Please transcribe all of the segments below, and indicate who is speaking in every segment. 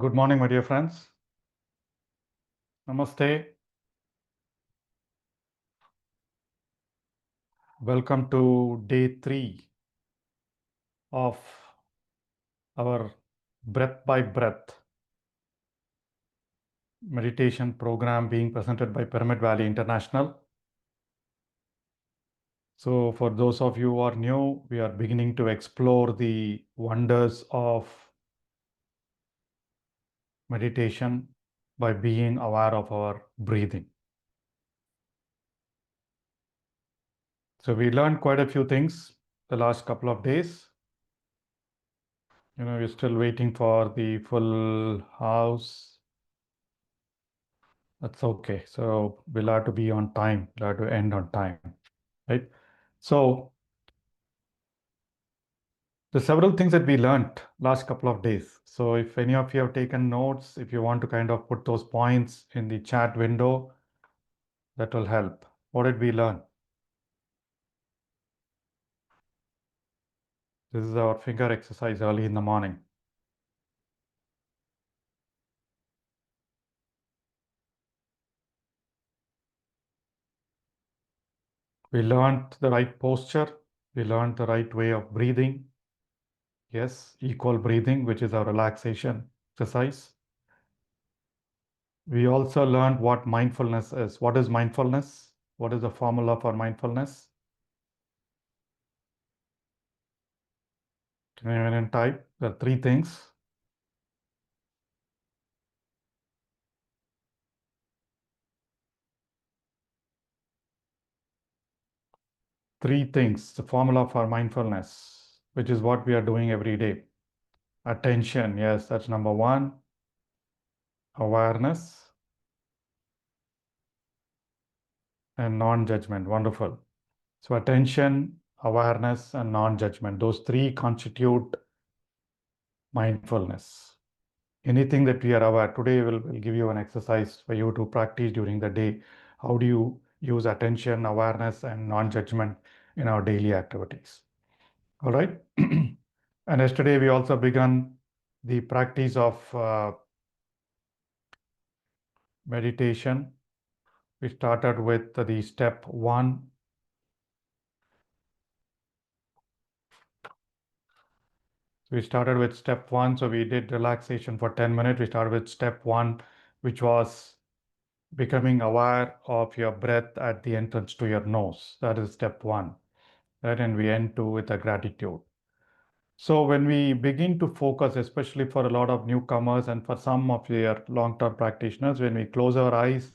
Speaker 1: Good morning, my dear friends. Namaste. Welcome to day 3 of our breath by breath meditation program being presented by Pyramid Valley International. So, for those of you who are new, we are beginning to explore the wonders of meditation by being aware of our breathing. So, we learned quite a few things the last couple of days. We're still waiting for the full house. That's okay. So we'll have to be on time. We'll have to end on time, right? So the several things that we learned last couple of days. So if any of you have taken notes, if you want to kind of put those points in the chat window, that will help. What did we learn? This is our finger exercise early in the morning. We learned the right posture. We learned the right way of breathing. Yes, equal breathing, which is our relaxation exercise. We also learned what mindfulness is. What is mindfulness? What is the formula for mindfulness? Can anyone type? There are 3 things. Three things, the formula for mindfulness, which is what we are doing every day. Attention, yes, that's number 1. Awareness and non-judgment. Wonderful. So attention, awareness, and non-judgment. Those 3 constitute mindfulness. Anything that we are aware, today we'll give you an exercise for you to practice during the day. How do you use attention, awareness, and non-judgment in our daily activities? All right. And yesterday we also began the practice of meditation. We started with the step 1. We started with step 1. So we did relaxation for 10 minutes. We started with step 1, which was becoming aware of your breath at the entrance to your nose. That is step 1. Right? And we end with a gratitude. So when we begin to focus, especially for a lot of newcomers and for some of your long-term practitioners, when we close our eyes,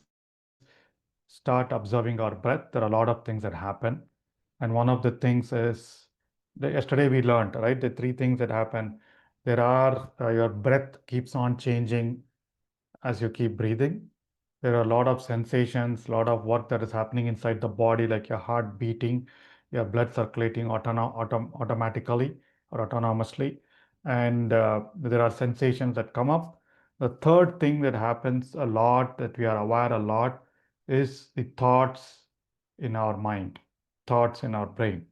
Speaker 1: start observing our breath, there are a lot of things that happen. And one of the things is, yesterday we learned, right, the 3 things that happen. There are, your breath keeps on changing as you keep breathing. There are a lot of sensations, a lot of work that is happening inside the body, like your heart beating, your blood circulating automatically or autonomously. And there are sensations that come up. The third thing that happens a lot, that we are aware a lot, is the thoughts in our mind, thoughts in our brain.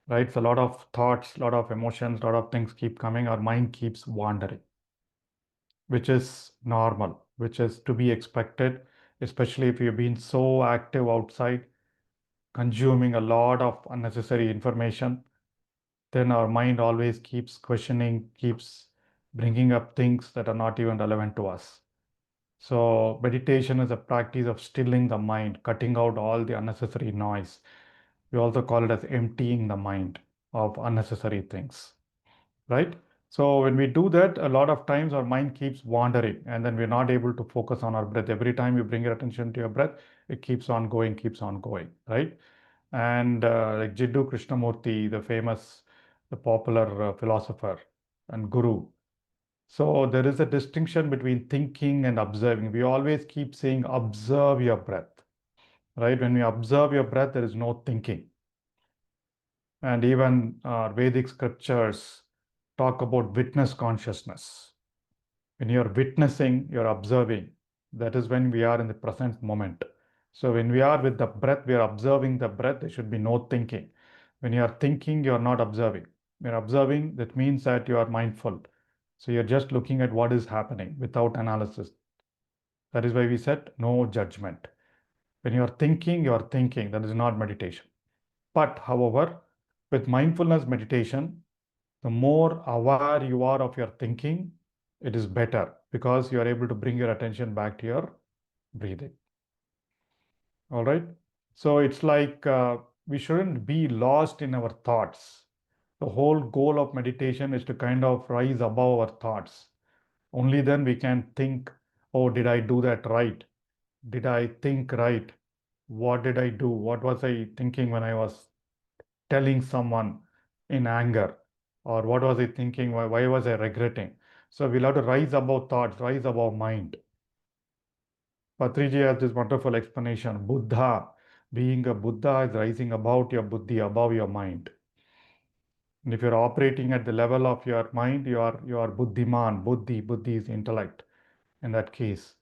Speaker 1: Right? So a lot of thoughts, a lot of emotions, a lot of things keep coming. Our mind keeps wandering, which is normal, which is to be expected, especially if you've been so active outside, consuming a lot of unnecessary information. Then our mind always keeps questioning, keeps bringing up things that are not even relevant to us. So meditation is a practice of stilling the mind, cutting out all the unnecessary noise. We also call it as emptying the mind of unnecessary things, right? So when we do that, a lot of times our mind keeps wandering and then we're not able to focus on our breath. Every time you bring your attention to your breath, it keeps on going, right? And like Jiddu Krishnamurti, the famous, the popular philosopher and guru. So there is a distinction between thinking and observing. We always keep saying, observe your breath, right? When we observe your breath, there is no thinking. And even Vedic scriptures talk about witness consciousness. When you're witnessing, you're observing. That is when we are in the present moment. So when we are with the breath, we are observing the breath. There should be no thinking. When you are thinking, you are not observing. When you're observing, that means that you are mindful. So you're just looking at what is happening without analysis. That is why we said no judgment. When you're thinking, that is not meditation. But however, with mindfulness meditation, the more aware you are of your thinking, it is better because you are able to bring your attention back to your breathing. All right. So it's like we shouldn't be lost in our thoughts. The whole goal of meditation is to kind of rise above our thoughts. Only then we can think, oh, did I do that right? Did I think right? What did I do? What was I thinking when I was telling someone in anger? Or what was I thinking? Why was I regretting? So we'll have to rise above thoughts, rise above mind. Patriji has this wonderful explanation. Buddha, being a Buddha is rising above your buddhi, above your mind. And if you're operating at the level of your mind, you are buddhiman. Buddhi is intellect in that case.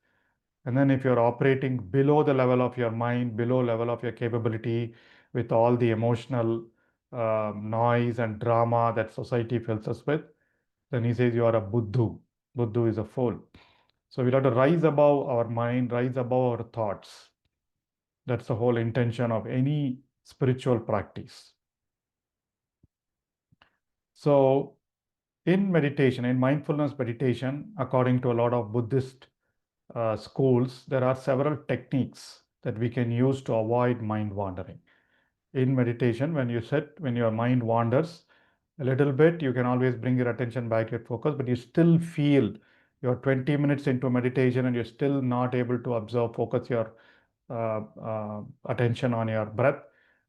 Speaker 1: And then if you're operating below the level of your mind, below level of your capability, with all the emotional noise and drama that society fills us with, then he says you are a buddhu. Buddhu is a fool. So we'll have to rise above our mind, rise above our thoughts. That's the whole intention of any spiritual practice. So in meditation, in mindfulness meditation, according to a lot of Buddhist schools, there are several techniques that we can use to avoid mind wandering. In meditation, when you sit, when your mind wanders a little bit, you can always bring your attention back to your focus, but you still feel you're 20 minutes into meditation and you're still not able to observe, focus your attention on your breath,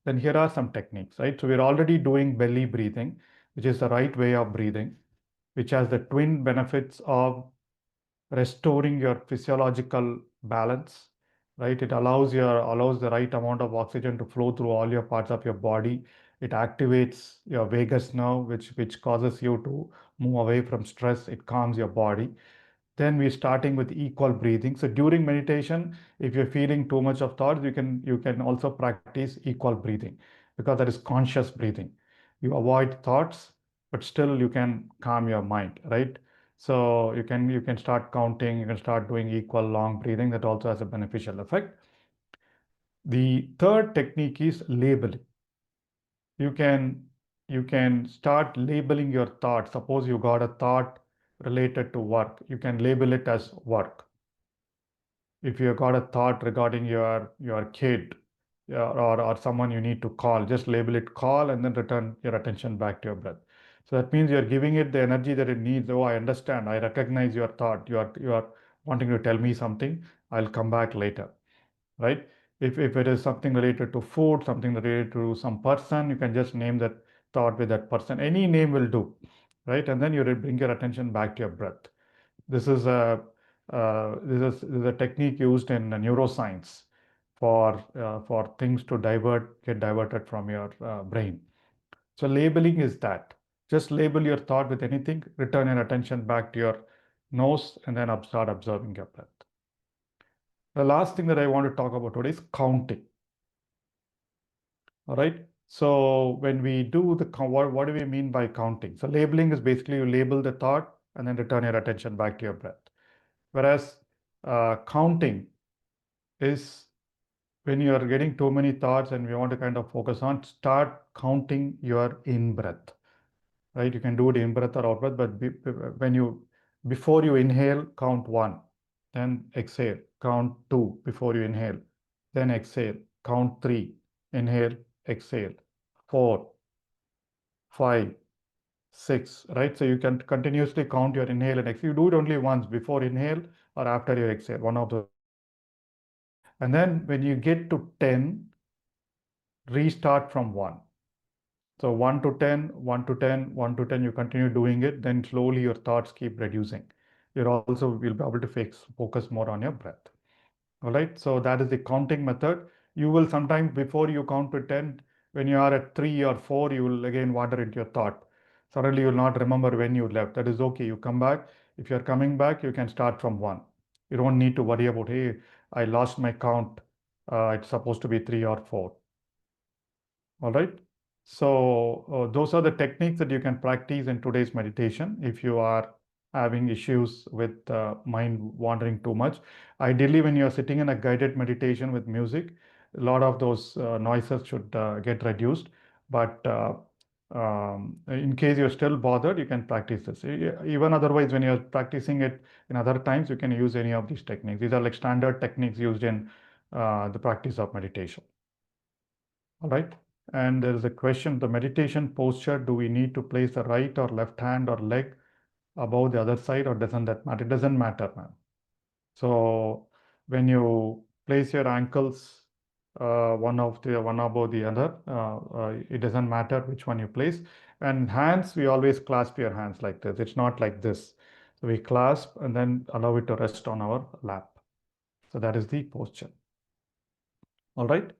Speaker 1: then here are some techniques, right? So we're already doing belly breathing, which is the right way of breathing, which has the twin benefits of restoring your physiological balance, right? It allows the right amount of oxygen to flow through all your parts of your body. It activates your vagus nerve, which causes you to move away from stress. It calms your body. Then we're starting with equal breathing. So during meditation, if you're feeling too much of thoughts, you can also practice equal breathing, because that is conscious breathing. You avoid thoughts, but still you can calm your mind, right? So you can start counting, you can start doing equal long breathing. That also has a beneficial effect. The third technique is labeling. You can you can start labeling your thoughts. Suppose you got a thought related to work, you can label it as work. If you got a thought regarding your kid, yeah, or someone you need to call, just label it call and then return your attention back to your breath. So that means you're giving it the energy that it needs. Oh, I understand. I recognize your thought. You are wanting to tell me something. I'll come back later, right? If it is something related to food, something related to some person, you can just name that thought with that person. Any name will do, right? And then you bring your attention back to your breath. This is a technique used in neuroscience for things to get diverted from your brain. So labeling is that. Just label your thought with anything, return your attention back to your nose, and then start observing your breath. The last thing that I want to talk about today is counting. All right. So when we do what do we mean by counting? So labeling is basically you label the thought and then return your attention back to your breath. Whereas counting is when you are getting too many thoughts and we want to kind of focus on, start counting your in breath, right? You can do it in breath or out breath, but before you inhale, count one, then exhale, count two before you inhale, then exhale, count three, inhale, exhale, four, five, six, right? So you can continuously count your inhale and exhale. You do it only once, before inhale or after your exhale, one of those. And then when you get to 10, restart from 1. So 1 to 10, 1 to 10, 1 to 10, you continue doing it, then slowly your thoughts keep reducing. You also will be able to focus more on your breath. All right, so that is the counting method. You will sometimes, before you count to 10, when you are at 3 or 4, you will again wander into your thought. Suddenly you will not remember when you left. That is okay. You come back. If you're coming back, you can start from 1. You don't need to worry about, hey, I lost my count. It's supposed to be 3 or 4. All right. So those are the techniques that you can practice in today's meditation if you are having issues with mind wandering too much. Ideally, when you're sitting in a guided meditation with music, a lot of those noises should get reduced. But in case you're still bothered, you can practice this. Even otherwise, when you're practicing it in other times, you can use any of these techniques. These are like standard techniques used in the practice of meditation. All right. And there is a question, the meditation posture, do we need to place the right or left hand or leg above the other side, or doesn't that matter? It doesn't matter, man. So when you place your ankles one above the other, it doesn't matter which one you place. And hands, we always clasp your hands like this. It's not like this. So we clasp and then allow it to rest on our lap. So that is the posture. All right.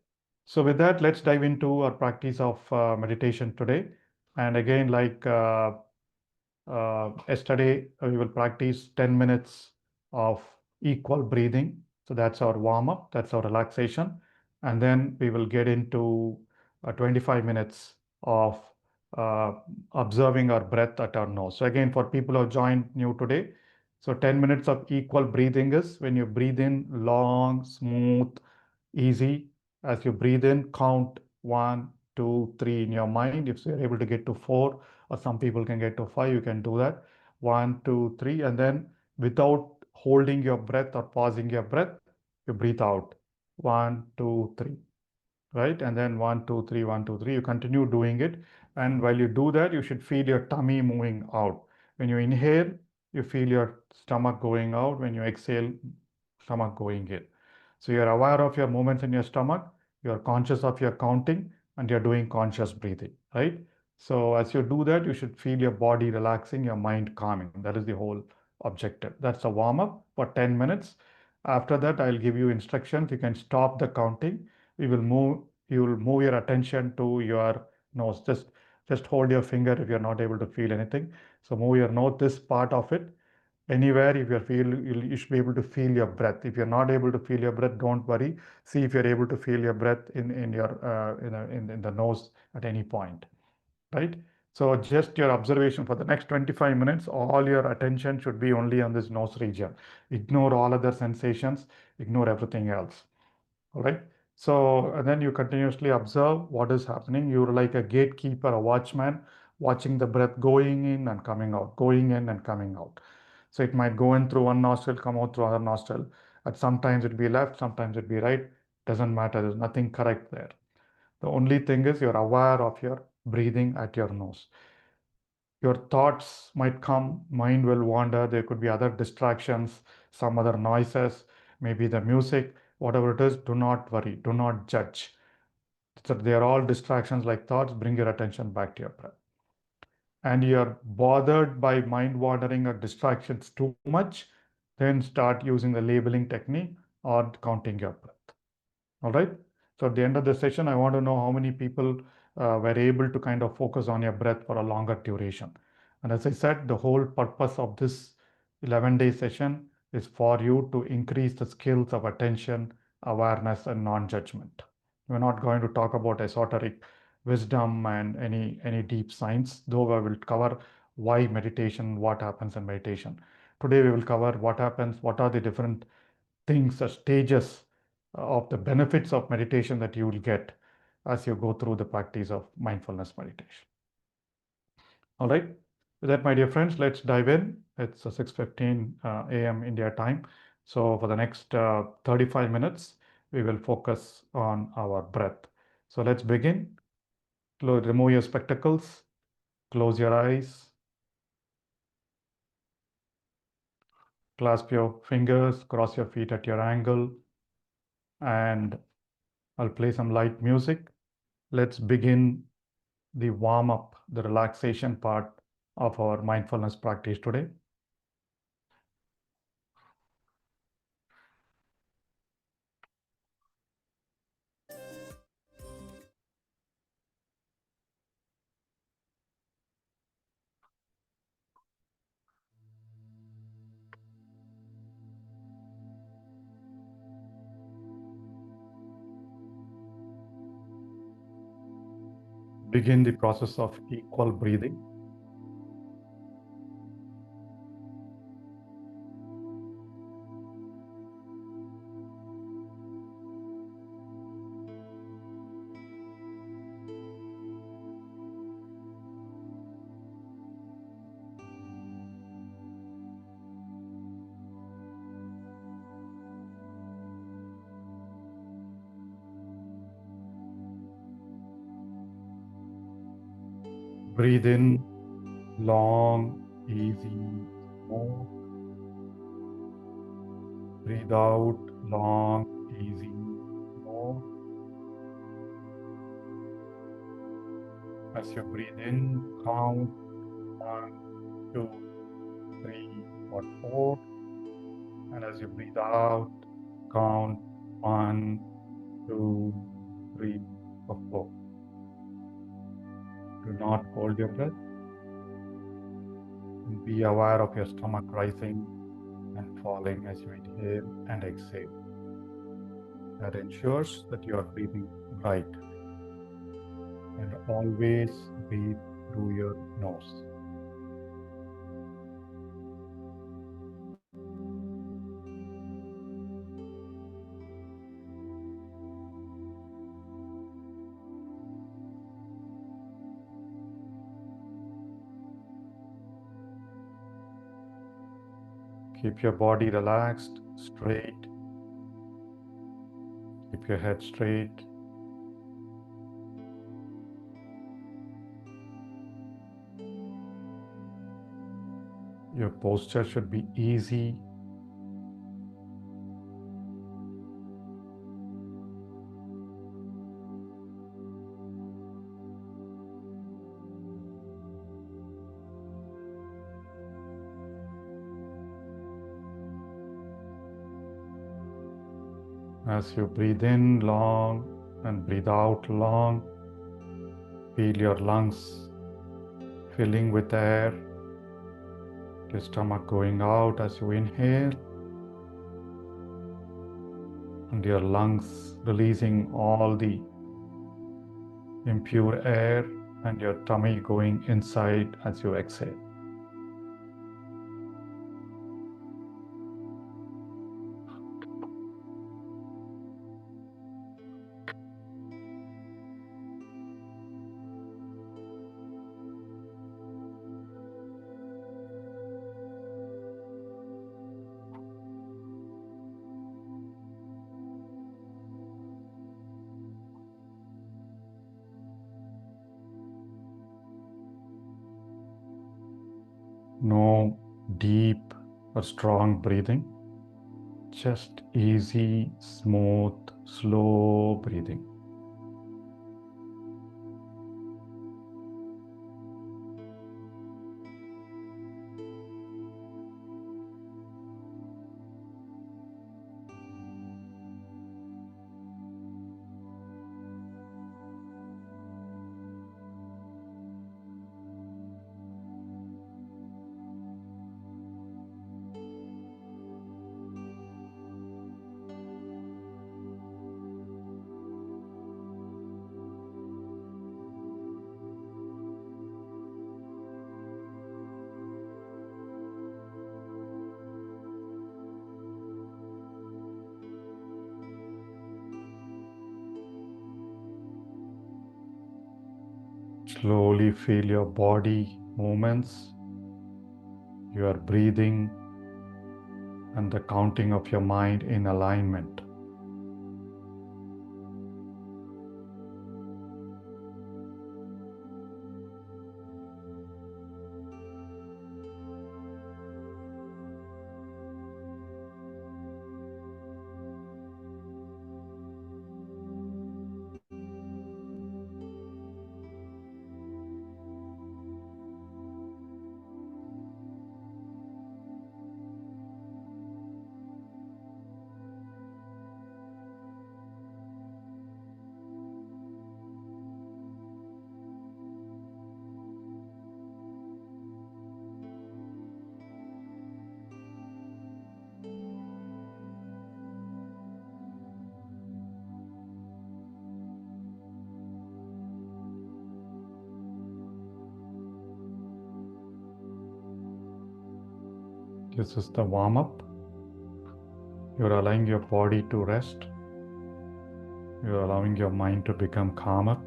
Speaker 1: So with that, let's dive into our practice of meditation today. And again, like yesterday, we will practice 10 minutes of equal breathing. So that's our warm up, that's our relaxation. And then we will get into 25 minutes of uh, observing our breath at our nose. So again, for people who have joined new today, so 10 minutes of equal breathing is when you breathe in long, smooth, easy. As you breathe in, count 1, 2, 3 in your mind. If you're able to get to 4, or some people can get to 5, you can do that. 1, 2, 3, and then without holding your breath or pausing your breath, you breathe out. 1, 2, 3, right? And then 1, 2, 3, 1, 2, 3. You continue doing it. And while you do that, you should feel your tummy moving out. When you inhale, you feel your stomach going out. When you exhale, stomach going in. So you're aware of your movements in your stomach, you're conscious of your counting, and you're doing conscious breathing, right? So as you do that, you should feel your body relaxing, your mind calming. That is the whole objective. That's a warm up for 10 minutes. After that, I'll give you instructions. You can stop the counting. You will move your attention to your nose. Just hold your finger if you're not able to feel anything. So move your nose, this part of it, anywhere. If you should be able to feel your breath. If you're not able to feel your breath, don't worry. See if you're able to feel your breath in your in the nose at any point, right? So just your observation for the next 25 minutes, all your attention should be only on this nose region. Ignore all other sensations, ignore everything else. All right. So, and then you continuously observe what is happening. You're like a gatekeeper, a watchman, watching the breath going in and coming out, going in and coming out. So it might go in through one nostril, come out through other nostril. At sometimes it be left, sometimes it be right. Doesn't matter. There's nothing correct there. The only thing is you're aware of your breathing at your nose. Your thoughts might come, mind will wander. There could be other distractions, some other noises, maybe the music, whatever it is. Do not worry, do not judge. So they are all distractions like thoughts. Bring your attention back to your breath. And you're bothered by mind wandering or distractions too much, then start using the labeling technique or counting your breath. All right. So at the end of the session, I want to know how many people were able to kind of focus on your breath for a longer duration. And as I said, the whole purpose of this 11-day session is for you to increase the skills of attention, awareness, and non-judgment. We're not going to talk about esoteric wisdom and any deep science, though I will cover why meditation, what happens in meditation. Today we will cover what happens, what are the different things or stages of the benefits of meditation that you will get as you go through the practice of mindfulness meditation. All right. With that, my dear friends, let's dive in. It's 6:15 a.m. India time. So for the next 35 minutes, we will focus on our breath. So let's begin. Remove your spectacles, close your eyes, clasp your fingers, cross your feet at your angle, and I'll play some light music. Let's begin the warm up, the relaxation part of our mindfulness practice today. Begin the process of equal breathing. Breathe in, long, easy, smooth. Breathe out, long, easy, smooth. As you breathe in, count 1, 2, 3, or 4. And as you breathe out, count 1, 2, 3, or 4. Do not hold your breath. And be aware of your stomach rising and falling as you inhale and exhale. That ensures that you are breathing right. And always breathe through your nose. Keep your body relaxed, straight. Keep your head straight. Your posture should be easy. As you breathe in long and breathe out long, feel your lungs filling with air, your stomach going out as you inhale, and your lungs releasing all the impure air, and your tummy going inside as you exhale. No deep or strong breathing, just easy, smooth, slow breathing. Slowly feel your body movements, your breathing, and the counting of your mind in alignment. This is the warm-up. You're allowing your body to rest. You're allowing your mind to become calmer.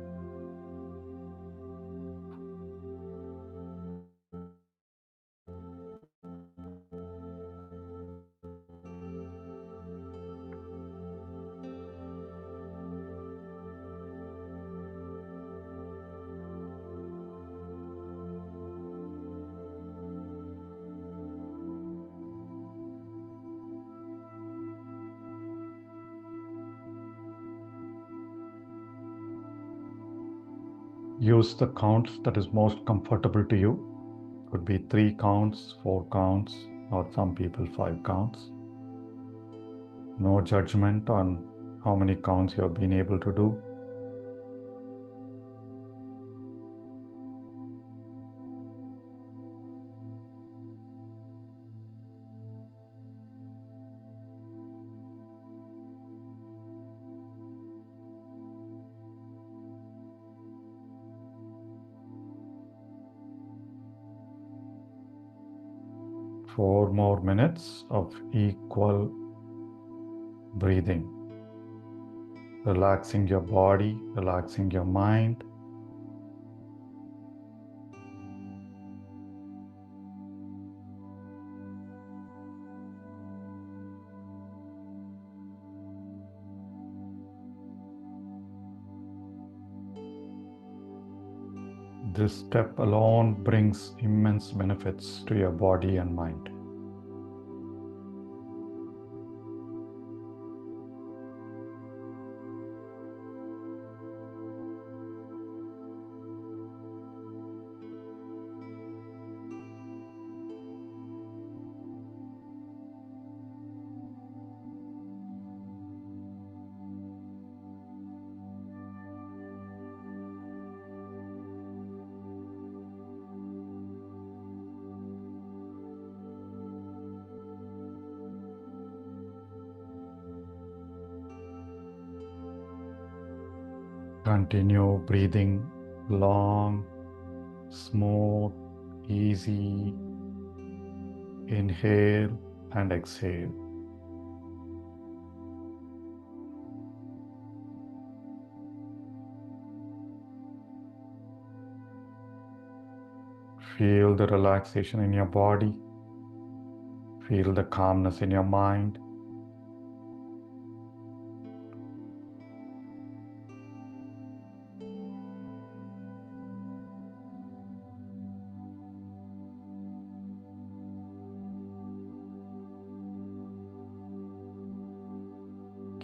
Speaker 1: Use the counts that is most comfortable to you. Could be 3 counts, 4 counts, or some people 5 counts. No judgment on how many counts you have been able to do. Four more minutes of equal breathing. Relaxing your body, relaxing your mind. This step alone brings immense benefits to your body and mind. Continue breathing long, smooth, easy. Inhale and exhale. Feel the relaxation in your body. Feel the calmness in your mind.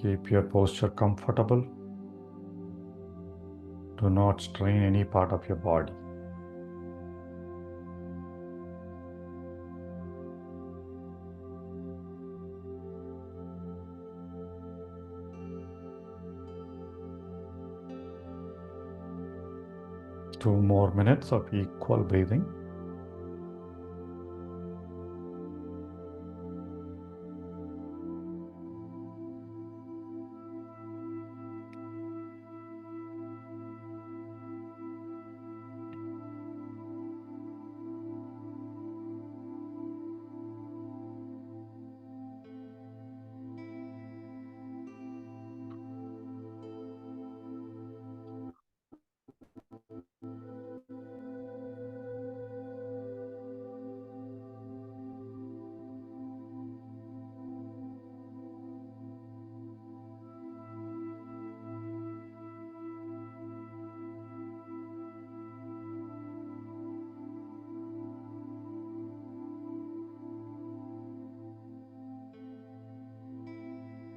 Speaker 1: Keep your posture comfortable. Do not strain any part of your body. Two more minutes of equal breathing.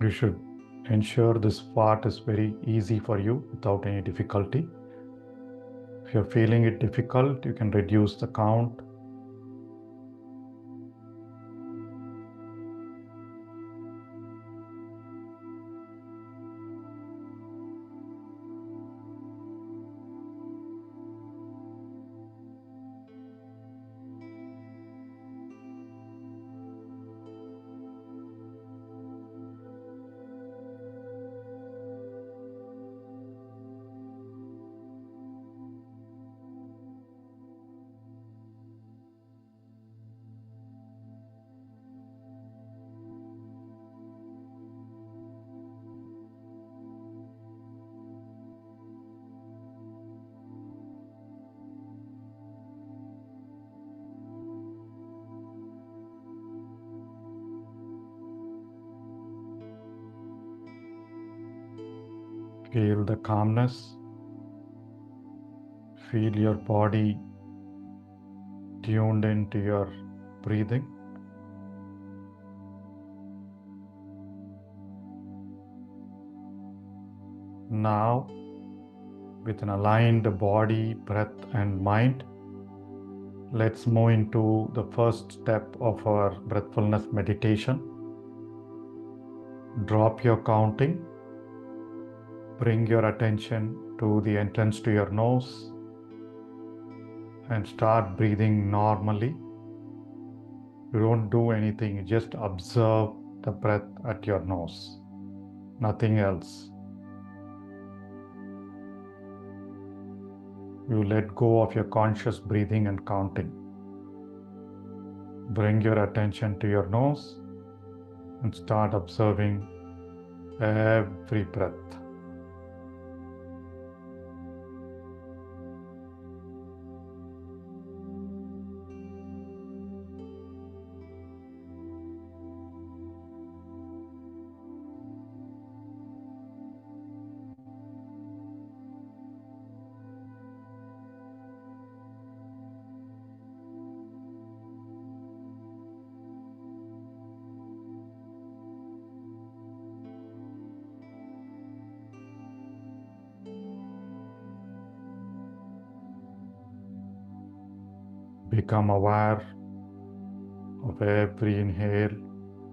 Speaker 1: You should ensure this part is very easy for you without any difficulty. If you're feeling it difficult, you can reduce the count. Feel the calmness. Feel your body tuned into your breathing. Now, With an aligned body, breath, and mind, let's move into the first step of our breathfulness meditation. Drop your counting. Bring your attention to the entrance to your nose and start breathing normally. You don't do anything, you just observe the breath at your nose, nothing else. You let go of your conscious breathing and counting. Bring your attention to your nose and start observing every breath. Become aware of every inhale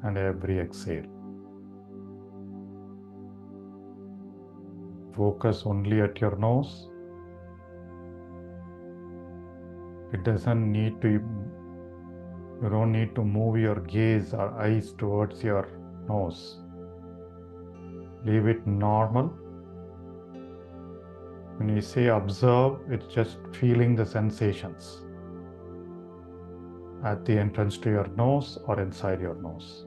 Speaker 1: and every exhale. Focus only at your nose. It doesn't need to, you don't need to move your gaze or eyes towards your nose. Leave it normal. When we say observe, it's just feeling the sensations at the entrance to your nose or inside your nose.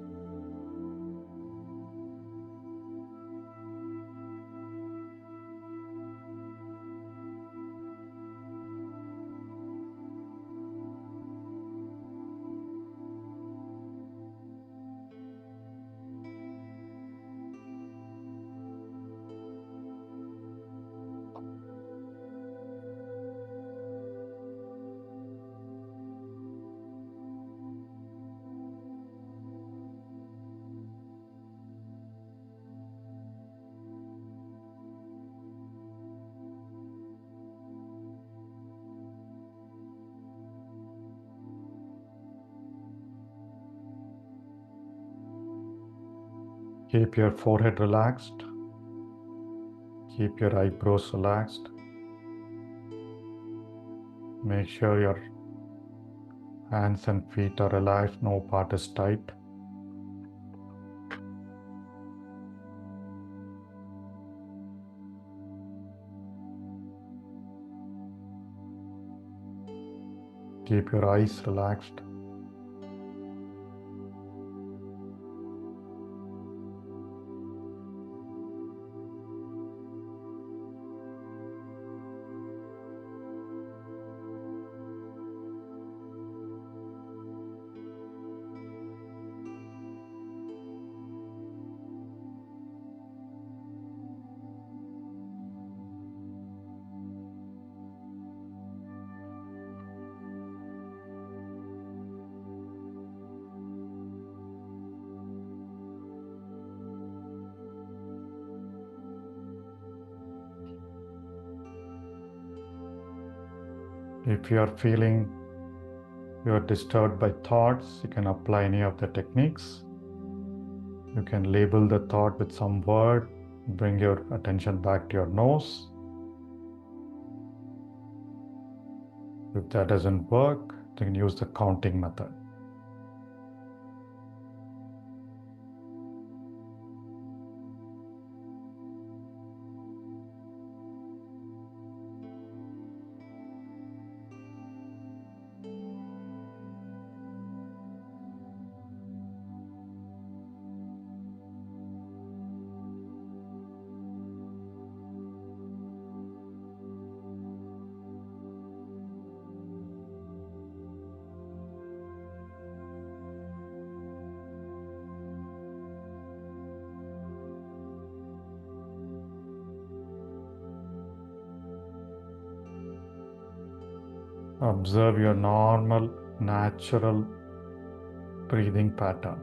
Speaker 1: Keep your forehead relaxed. Keep your eyebrows relaxed. Make sure your hands and feet are relaxed, no part is tight. Keep your eyes relaxed. If you are feeling you are disturbed by thoughts, you can apply any of the techniques. You can label the thought with some word, bring your attention back to your nose. If that doesn't work, you can use the counting method. Observe your normal, natural breathing pattern.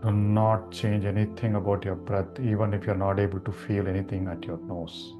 Speaker 1: Do not change anything about your breath, even if you're not able to feel anything at your nose.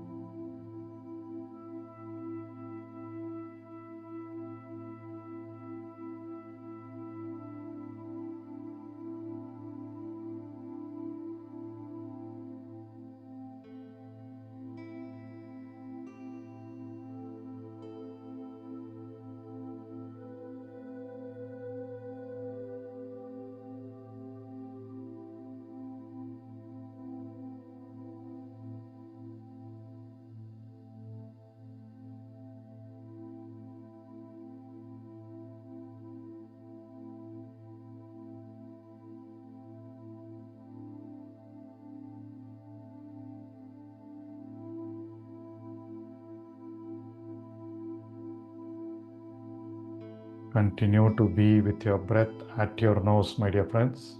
Speaker 1: Continue to be with your breath at your nose, my dear friends.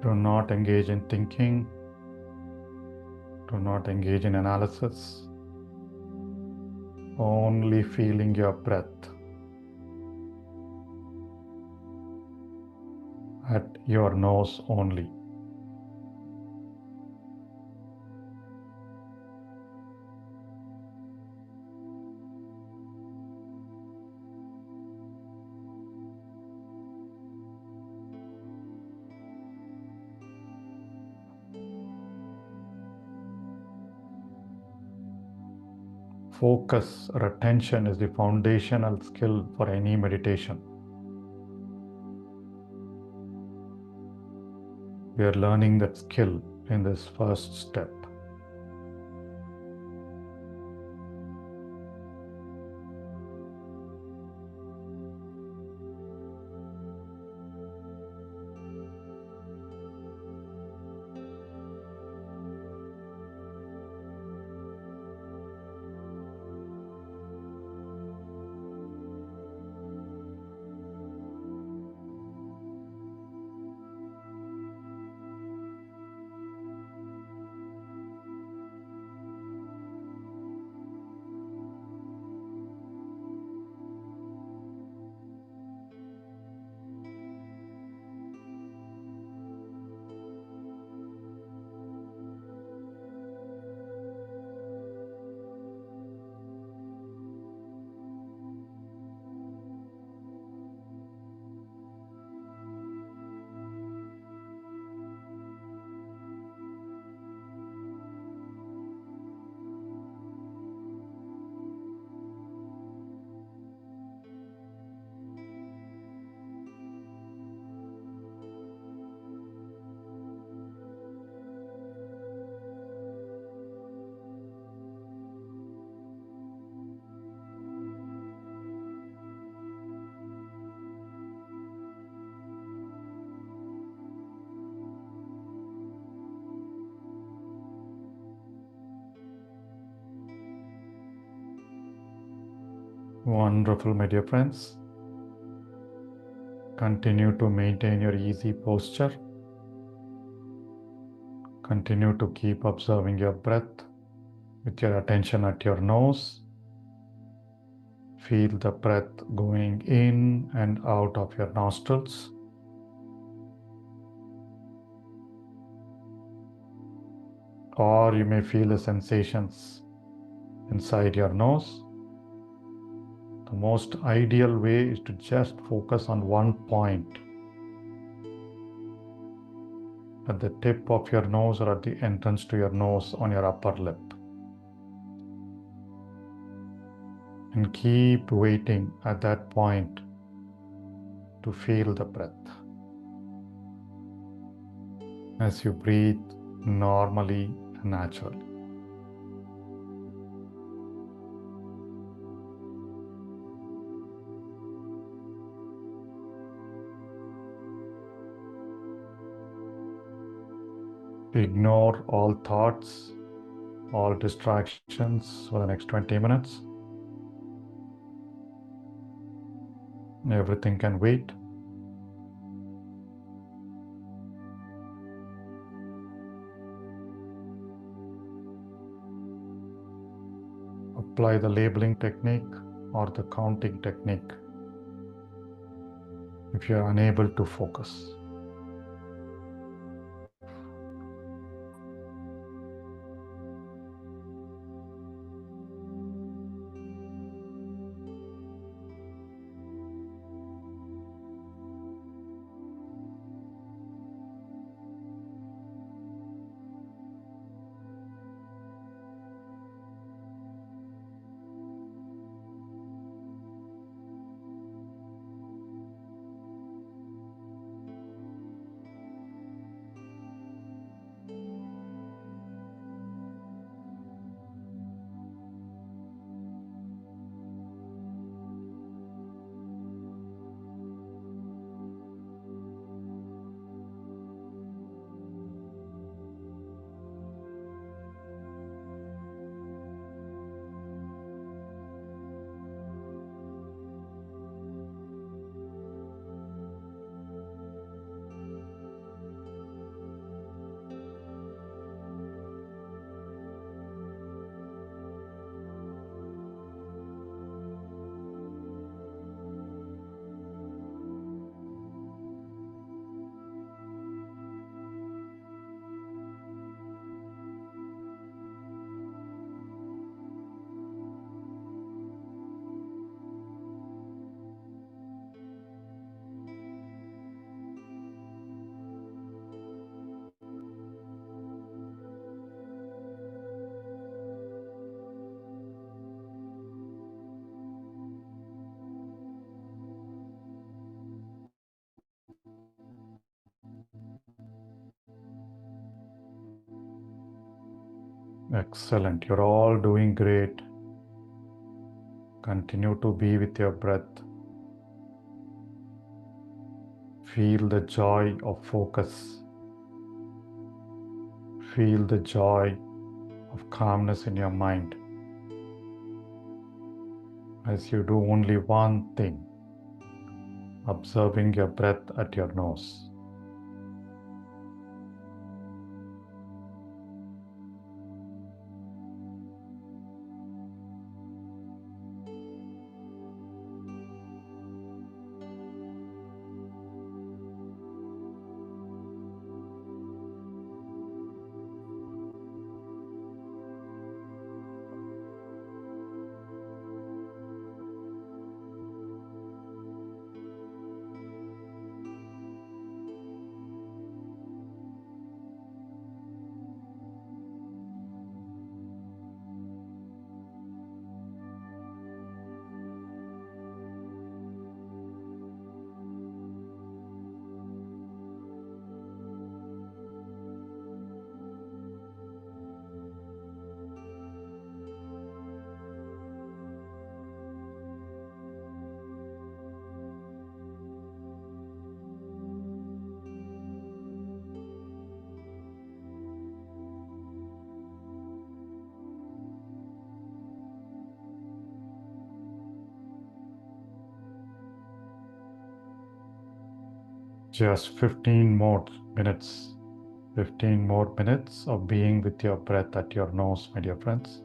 Speaker 1: Do not engage in thinking. Do not engage in analysis. Only feeling your breath at your nose only. Focus or attention is the foundational skill for any meditation. We are learning that skill in this first step. Wonderful, my dear friends. Continue to maintain your easy posture. Continue to keep observing your breath with your attention at your nose. Feel the breath going in and out of your nostrils. Or you may feel the sensations inside your nose. The most ideal way is to just focus on one point at the tip of your nose or at the entrance to your nose on your upper lip. And keep waiting at that point to feel the breath. As you breathe normally and naturally. Ignore all thoughts, all distractions for the next 20 minutes. Everything can wait. Apply the labeling technique or the counting technique if you're unable to focus. Excellent. You're all doing great. Continue to be with your breath. Feel the joy of focus. Feel the joy of calmness in your mind as you do only one thing, observing your breath at your nose. Just 15 more minutes. 15 more minutes of being with your breath at your nose, my dear friends.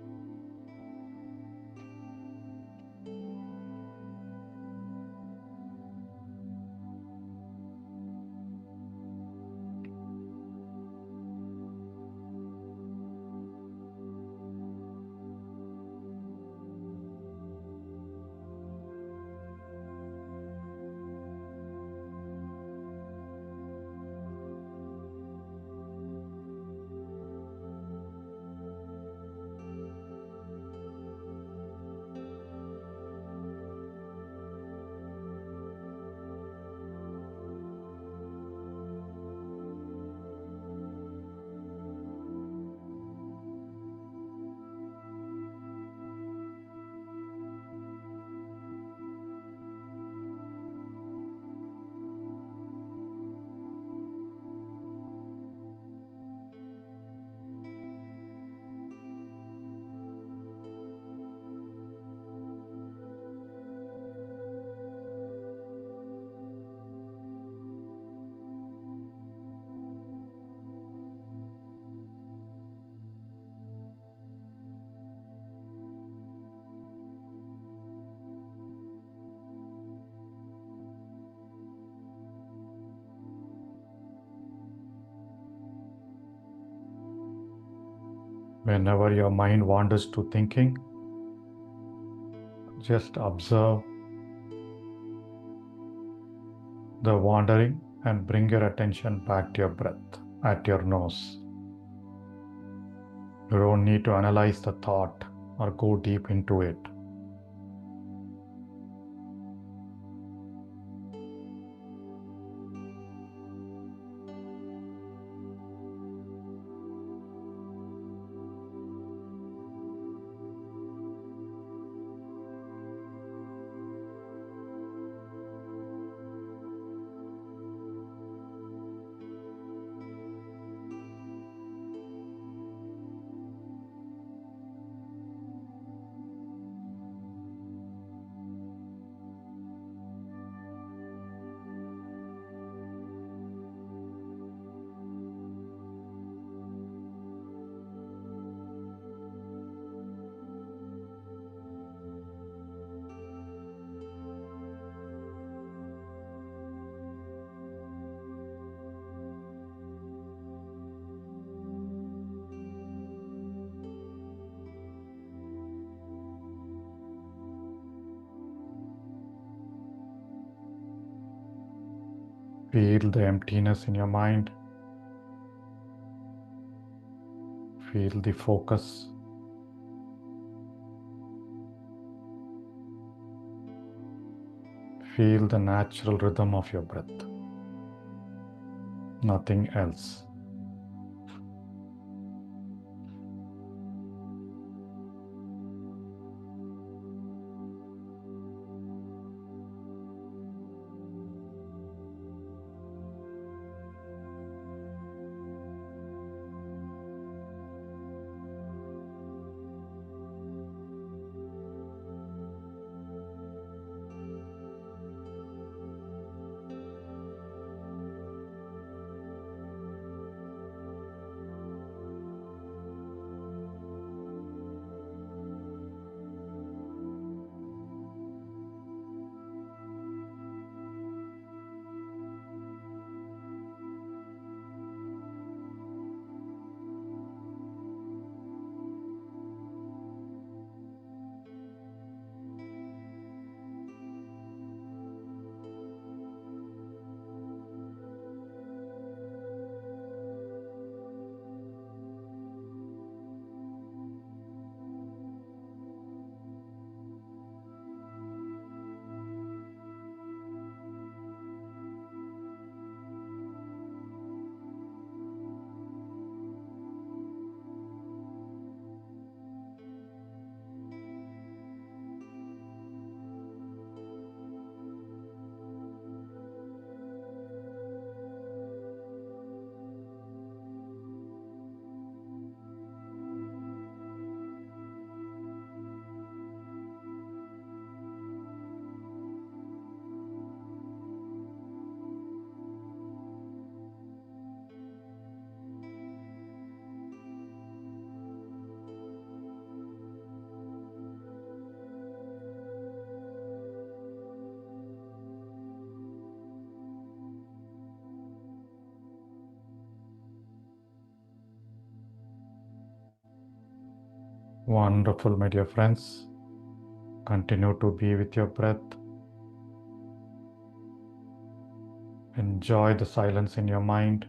Speaker 1: Whenever your mind wanders to thinking, just observe the wandering and bring your attention back to your breath at your nose. You don't need to analyze the thought or go deep into it. Feel the emptiness in your mind. Feel the focus. Feel the natural rhythm of your breath. Nothing else. Wonderful, my dear friends. Continue to be with your breath. Enjoy the silence in your mind.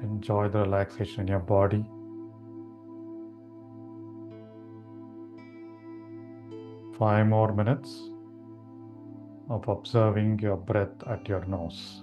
Speaker 1: Enjoy the relaxation in your body. Five more minutes of observing your breath at your nose.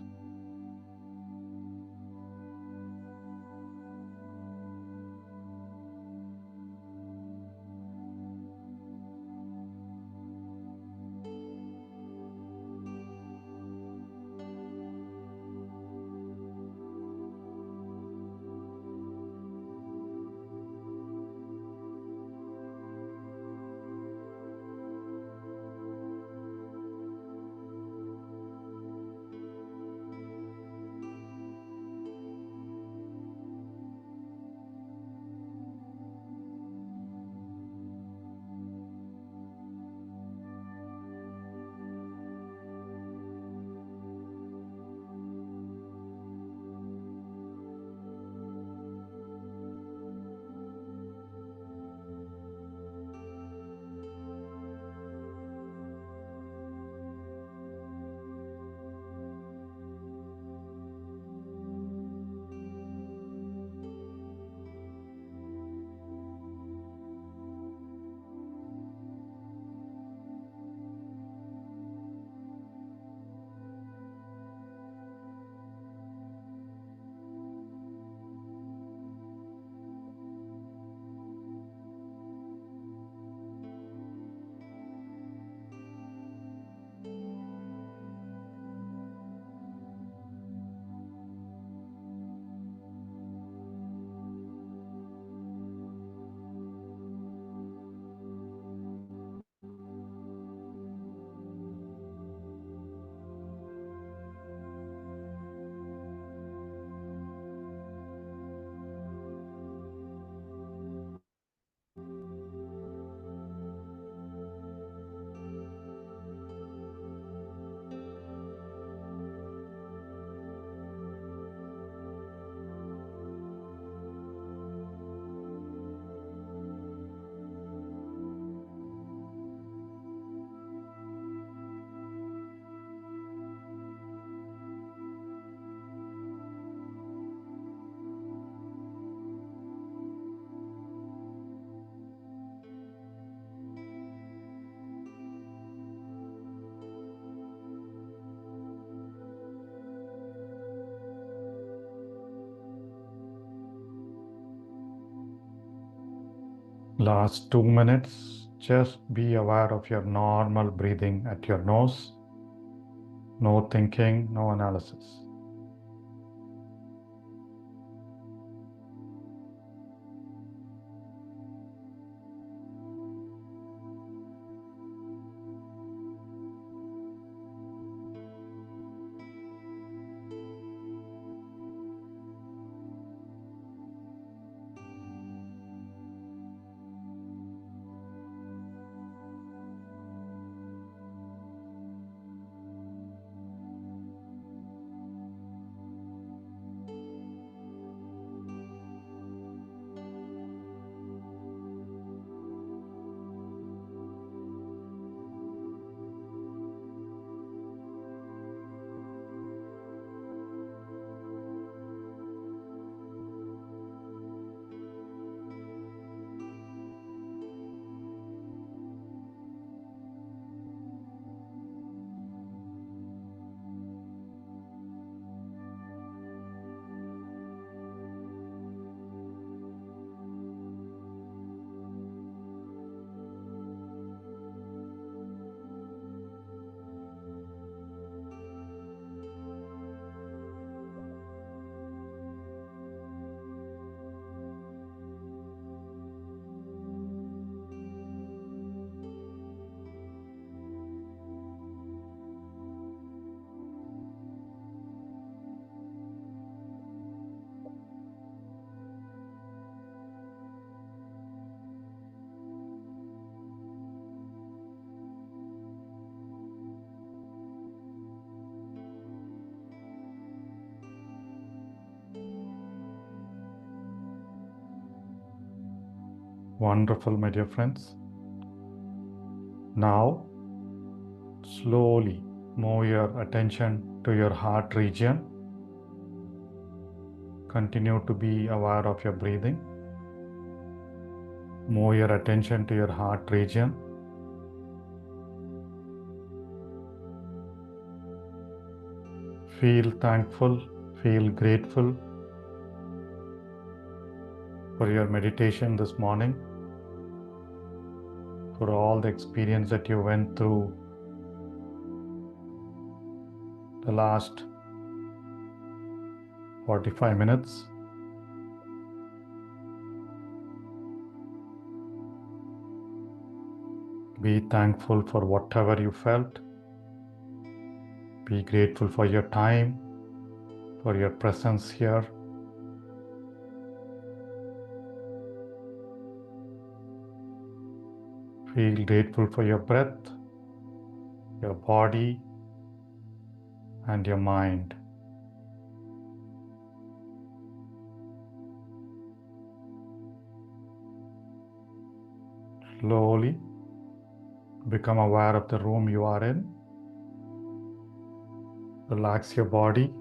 Speaker 1: Last 2 minutes, just be aware of your normal breathing at your nose. No thinking, no analysis. Wonderful, my dear friends. Now, slowly move your attention to your heart region. Continue to be aware of your breathing. Move your attention to your heart region. Feel thankful, feel grateful for your meditation this morning, for all the experience that you went through the last 45 minutes. Be thankful for whatever you felt. Be grateful for your time, for your presence here. Feel grateful for your breath, your body, and your mind. Slowly become aware of the room you are in. Relax your body.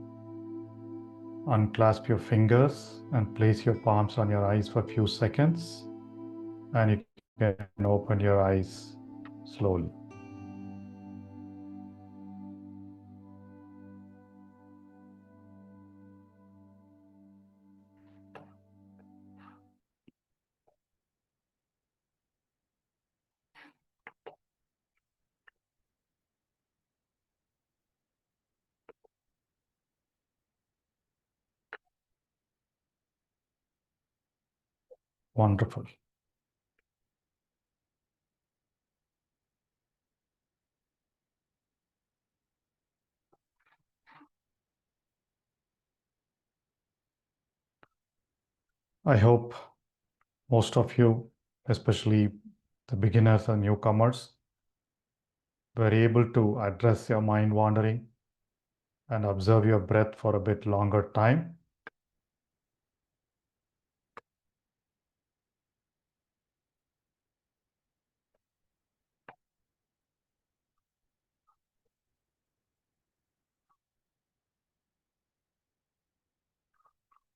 Speaker 1: Unclasp your fingers and place your palms on your eyes for a few seconds. And you can open your eyes slowly. Wonderful. I hope most of you, especially the beginners and newcomers, were able to address your mind wandering and observe your breath for a bit longer time.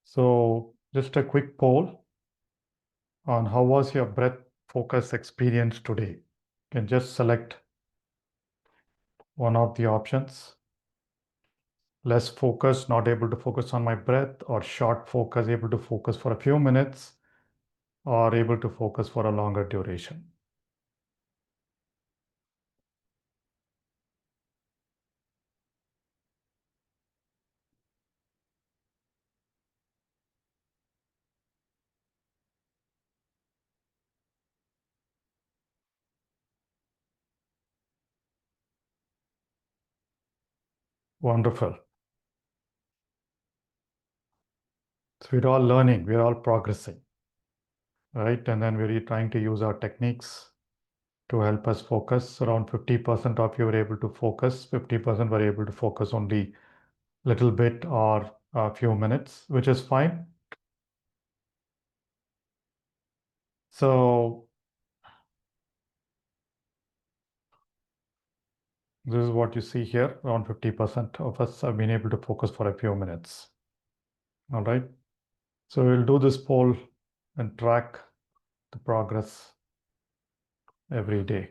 Speaker 1: So just a quick poll on how was your breath focus experience today. You can just select one of the options. Less focus, not able to focus on my breath, or short focus, able to focus for a few minutes, or able to focus for a longer duration. Wonderful. So we're all learning, we're all progressing, right? And then we're trying to use our techniques to help us focus. Around 50% of you were able to focus, 50% were able to focus only little bit or a few minutes, which is fine. So this is what you see here. Around 50% of us have been able to focus for a few minutes. All right. So we'll do this poll and track the progress every day.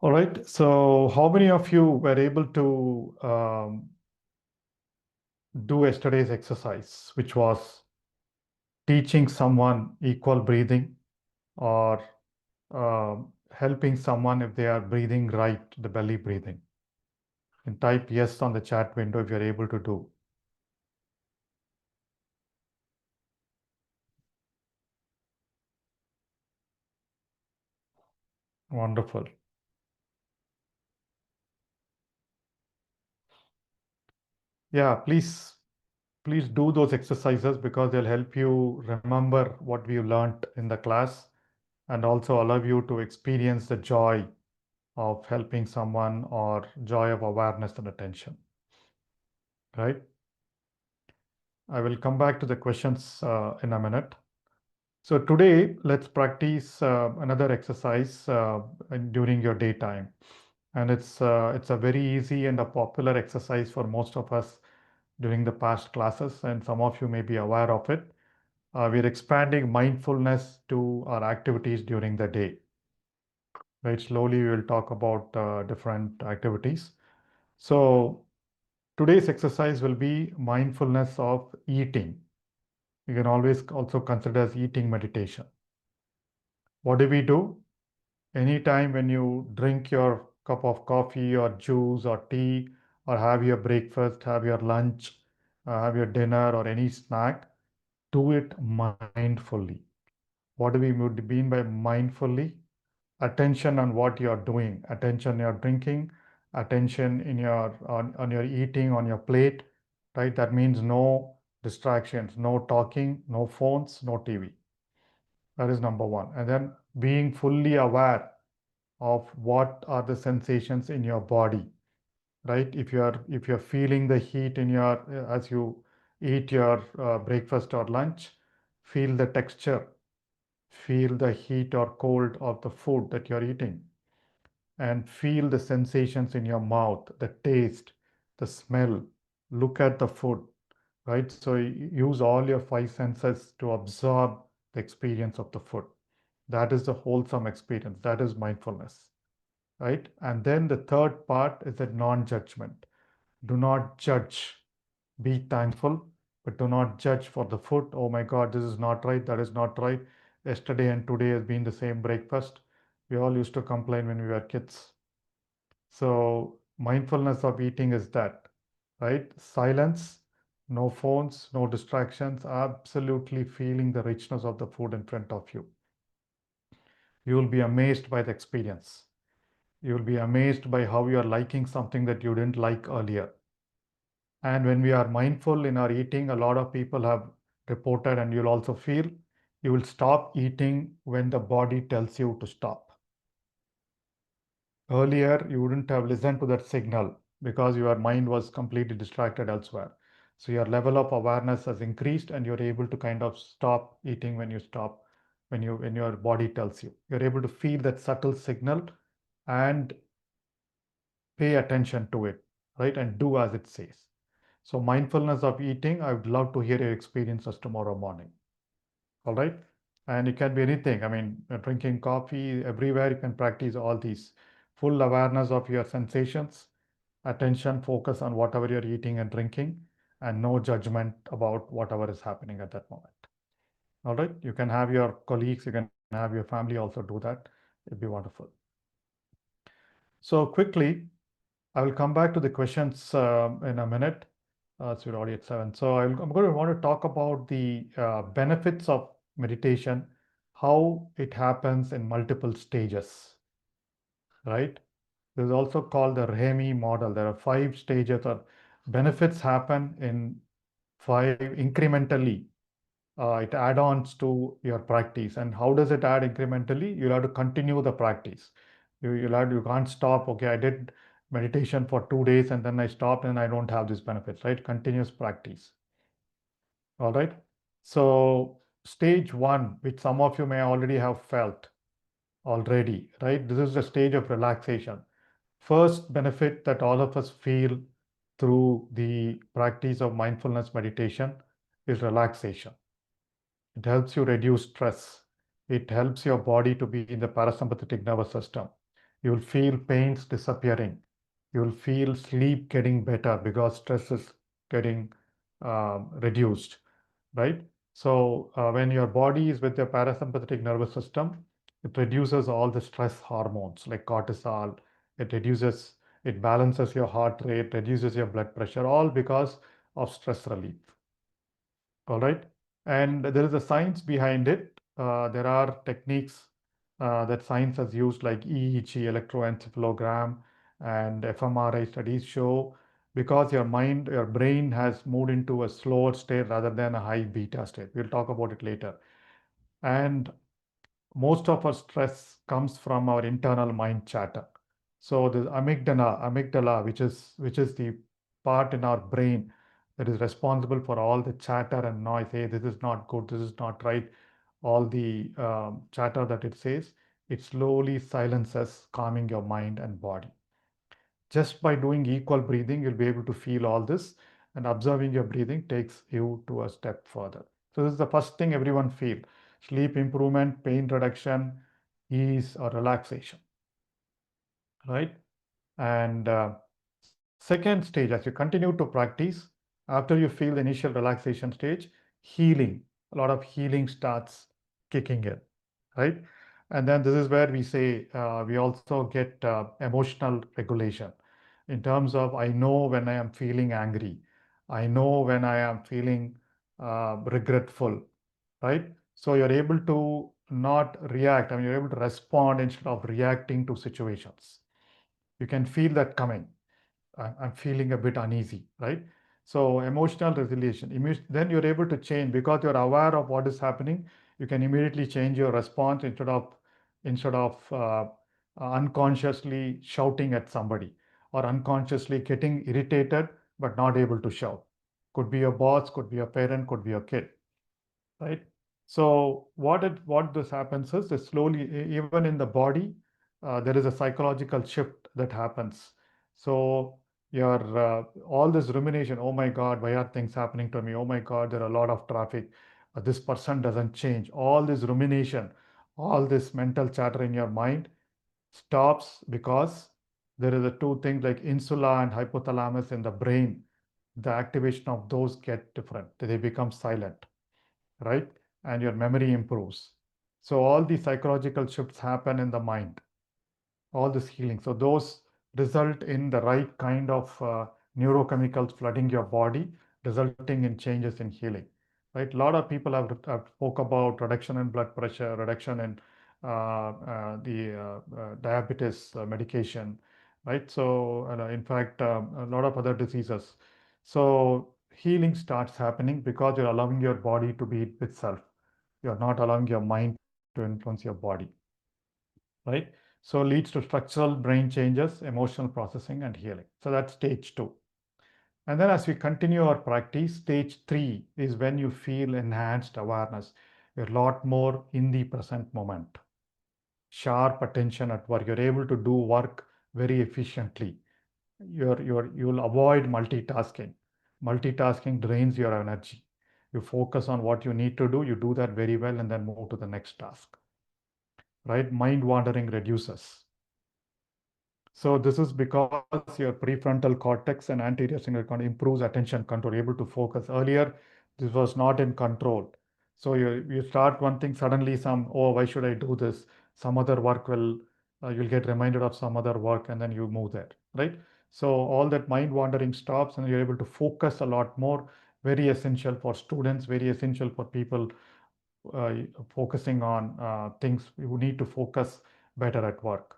Speaker 1: All right. So how many of you were able to do yesterday's exercise, which was teaching someone equal breathing or helping someone if they are breathing right, the belly breathing? And type yes on the chat window if you're able to do. Wonderful. Yeah, please do those exercises because they'll help you remember what we learned in the class and also allow you to experience the joy of helping someone or joy of awareness and attention, right? I will come back to the questions in a minute. So today, let's practice another exercise during your daytime. And it's a very easy and a popular exercise for most of us during the past classes, and some of you may be aware of it. We're expanding mindfulness to our activities during the day. Right, slowly we will talk about different activities. So today's exercise will be mindfulness of eating. You can always also consider as eating meditation. What do we do? Anytime when you drink your cup of coffee or juice or tea or have your breakfast, have your lunch, have your dinner or any snack, do it mindfully. What do we mean by mindfully? Attention on what you're doing, attention you're drinking, attention in your on your eating, on your plate, right? That means no distractions, no talking, no phones, no TV. That is number one. And then being fully aware of what are the sensations in your body, right? If you're feeling the heat in your as you eat your breakfast or lunch, feel the texture, feel the heat or cold of the food that you're eating, and feel the sensations in your mouth, the taste, the smell. Look at the food, right? So use all your five senses to absorb the experience of the food. That is the wholesome experience. That is mindfulness, right? And then the third part is the non-judgment. Do not judge. Be thankful, but do not judge for the food. Oh my God, this is not right. That is not right. Yesterday and today has been the same breakfast. We all used to complain when we were kids. So mindfulness of eating is that, right? Silence, no phones, no distractions, absolutely feeling the richness of the food in front of you. You will be amazed by the experience. You will be amazed by how you are liking something that you didn't like earlier. And when we are mindful in our eating, a lot of people have reported, and you'll also feel, you will stop eating when the body tells you to stop. Earlier, you wouldn't have listened to that signal because your mind was completely distracted elsewhere. So your level of awareness has increased and you're able to kind of stop eating when you stop, when your body tells you. You're able to feel that subtle signal and pay attention to it, right? And do as it says. So mindfulness of eating, I would love to hear your experiences tomorrow morning. All right. And it can be anything. I mean, drinking coffee, everywhere you can practice all these. Full awareness of your sensations, attention, focus on whatever you're eating and drinking, and no judgment about whatever is happening at that moment. All right. You can have your colleagues, you can have your family also do that. It'd be wonderful. So quickly, I will come back to the questions in a minute. So we're already at 7. So I'm going to want to talk about the benefits of meditation, how it happens in multiple stages, right? This is also called the Remy model. There are 5 stages or benefits happen in 5 incrementally. It add-ons to your practice. And how does it add incrementally? You'll have to continue the practice. You can't stop. Okay, I did meditation for 2 days and then I stopped and I don't have these benefits, right? Continuous practice. All right. So stage one, which some of you may already have felt already, right? This is the stage of relaxation. First benefit that all of us feel through the practice of mindfulness meditation is relaxation. It helps you reduce stress. It helps your body to be in the parasympathetic nervous system. You will feel pains disappearing. You will feel sleep getting better because stress is getting reduced, right? So when your body is with the parasympathetic nervous system, it reduces all the stress hormones like cortisol. It reduces, it balances your heart rate, reduces your blood pressure, all because of stress relief. All right. And there is a science behind it. There are techniques that science has used, like EEG, electroencephalogram, and fMRI studies show, because your mind, your brain has moved into a slower state rather than a high beta state. We'll talk about it later. And most of our stress comes from our internal mind chatter. So the amygdala, which is the part in our brain that is responsible for all the chatter and noise. Hey, this is not good. This is not right. All the chatter that it says, it slowly silences, calming your mind and body. Just by doing equal breathing, you'll be able to feel all this, and observing your breathing takes you to a step further. So this is the first thing everyone feel: sleep improvement, pain reduction, ease or relaxation, right? And second stage, as you continue to practice, after you feel the initial relaxation stage, healing, a lot of healing starts kicking in, right? And then this is where we say we also get emotional regulation in terms of, I know when I am feeling angry, I know when I am feeling regretful, right? So you're able to not react. I mean, you're able to respond instead of reacting to situations. You can feel that coming. I'm feeling a bit uneasy, right? So emotional resilience. Then you're able to change because you're aware of what is happening. You can immediately change your response instead of unconsciously shouting at somebody or unconsciously getting irritated but not able to shout. Could be your boss, could be your parent, could be your kid, right? So what this happens is that slowly, even in the body, there is a psychological shift that happens. So your all this rumination, oh my God, why are things happening to me? Oh my God, there are a lot of traffic. This person doesn't change. All this rumination, all this mental chatter in your mind stops because there is a two things like insula and hypothalamus in the brain. The activation of those get different. They become silent, right? And your memory improves. So all the psychological shifts happen in the mind, all this healing. So those result in the right kind of neurochemicals flooding your body, resulting in changes in healing. Right? A lot of people have spoke about reduction in blood pressure, reduction in the diabetes medication, right? So in fact, a lot of other diseases. So healing starts happening because you're allowing your body to be itself. You're not allowing your mind to influence your body, right? So leads to structural brain changes, emotional processing, and healing. So that's stage two. And then as we continue our practice, stage three is when you feel enhanced awareness. You're a lot more in the present moment, sharp attention at work. You're able to do work very efficiently. You'll avoid multitasking. Multitasking drains your energy. You focus on what you need to do, you do that very well, and then move to the next task, right? Mind wandering reduces. So this is because your prefrontal cortex and anterior cingulate cortex improves attention control, able to focus. Earlier, this was not in control. So you start one thing, suddenly oh, why should I do this? Some other work you'll get reminded of some other work, and then you move there, right? So all that mind wandering stops, and you're able to focus a lot more. Very essential for students, very essential for people uh, focusing on things you need to focus better at work,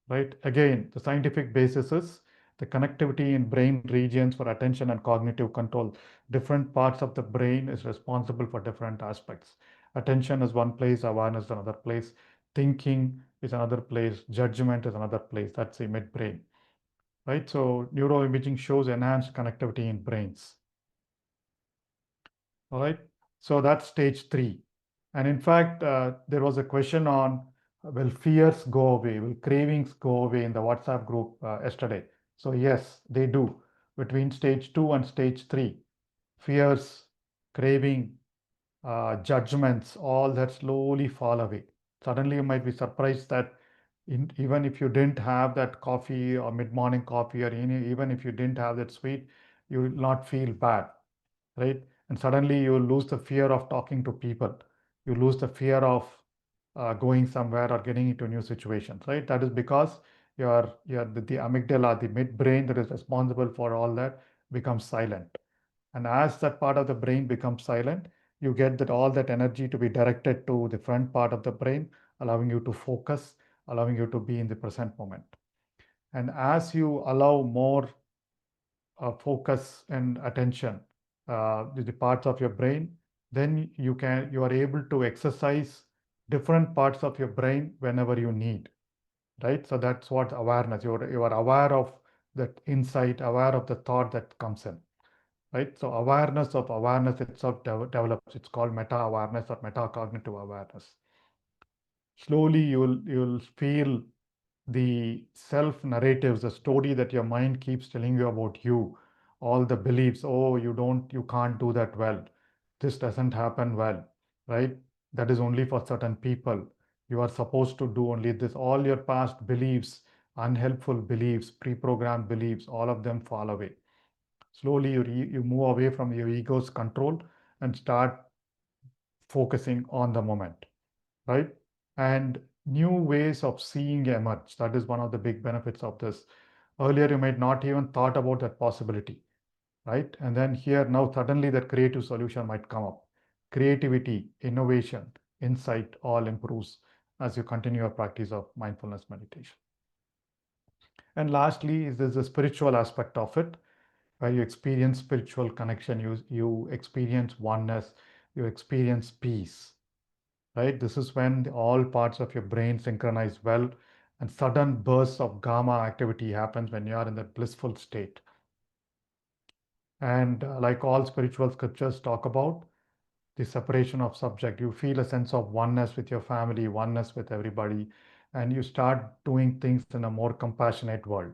Speaker 1: right? Again, the scientific basis is the connectivity in brain regions for attention and cognitive control. Different parts of the brain is responsible for different aspects. Attention is one place, awareness is another place, thinking is another place, judgment is another place. That's the midbrain, right? So neuroimaging shows enhanced connectivity in brains. All right. So that's stage 3. And in fact, there was a question on will fears go away? Will cravings go away in the WhatsApp group yesterday? So, yes, they do. Between stage 2 and stage 3, fears, craving, judgments, all that slowly fall away. Suddenly, you might be surprised that even if you didn't have that coffee or mid morning coffee, or even if you didn't have that sweet, you will not feel bad, right? And suddenly you lose the fear of talking to people. You lose the fear of going somewhere or getting into new situations, right? That is because the amygdala, the midbrain that is responsible for all that, becomes silent. And as that part of the brain becomes silent, you get that all that energy to be directed to the front part of the brain, allowing you to focus, allowing you to be in the present moment. And as you allow more focus and attention with the parts of your brain, then you are able to exercise different parts of your brain whenever you need, right? So that's what awareness. You are aware of that insight, aware of the thought that comes in, right? So awareness of awareness itself develops. It's called meta awareness or metacognitive awareness. Slowly you'll feel the self narratives, the story that your mind keeps telling you about you, all the beliefs. Oh, you can't do that well. This doesn't happen well, right? That is only for certain people. You are supposed to do only this. All your past beliefs, unhelpful beliefs, pre-programmed beliefs, all of them fall away. Slowly you move away from your ego's control and start focusing on the moment, right? And new ways of seeing emerge. That is one of the big benefits of this. Earlier, you might not even thought about that possibility, right? And then here now suddenly that creative solution might come up. Creativity, innovation, insight all improves as you continue your practice of mindfulness meditation. And lastly, is there's a spiritual aspect of it, where you experience spiritual connection, you experience oneness, you experience peace, right? This is when all parts of your brain synchronize well, and sudden bursts of gamma activity happens when you are in that blissful state. And like all spiritual scriptures talk about, the separation of subject, you feel a sense of oneness with your family, oneness with everybody, and you start doing things in a more compassionate world,